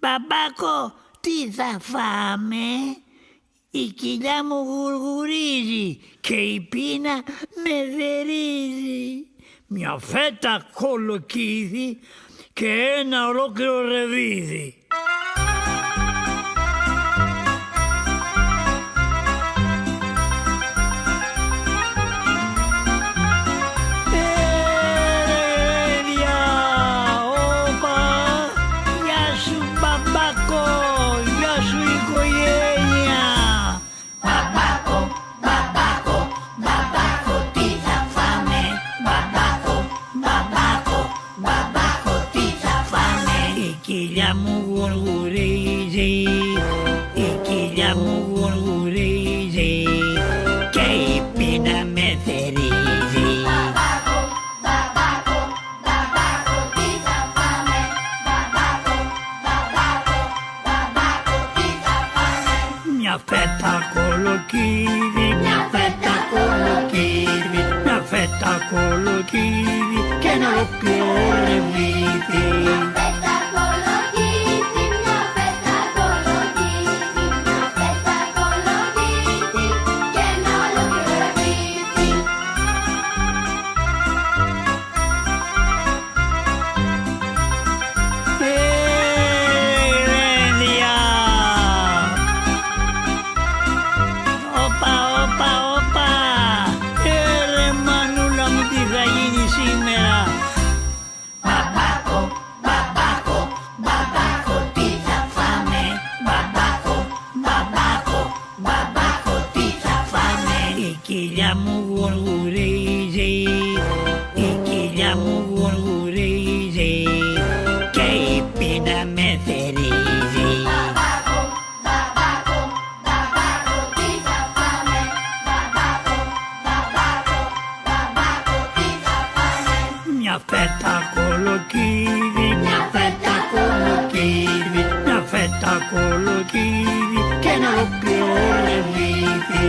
Μπαμπάκο, τι θα φάμε? Η κοιλιά μου γουργουρίζει και η πείνα με δερίζει. Μια φέτα κολοκύδι και ένα ολόκληρο ρεβίδι. Η κοιλιά μου γουργουρίζει, η κοιλιά μου γουργουρίζει και η πείνα με θερίζει. Μπαμπάκο, μπαμπάκο, μπαμπάκο, τι θα φάμε? Μπαμπάκο, μπαμπάκο, μπαμπάκο, τι θα φάμε? Μια φέτα κολοκύδι, μια φέτα κολοκύδι, μια φέτα κολοκύδι και ένα ολόκληρο ρεβίδι. Η κοιλιά μου γουργουρίζει, η κοιλιά μου γουργουρίζει και η πείνα με θερίζει. Μπαμπάκο, μπαμπάκο, μπαμπάκο, τι θα φάμε? Μπαμπάκο, μπαμπάκο, μπαμπάκο, τι θα φάμε? Μια φέτα κολοκύδι, μια φέτα κολοκύδι, μια φέτα κολοκύδι και ένα ολόκληρο ρεβίδι.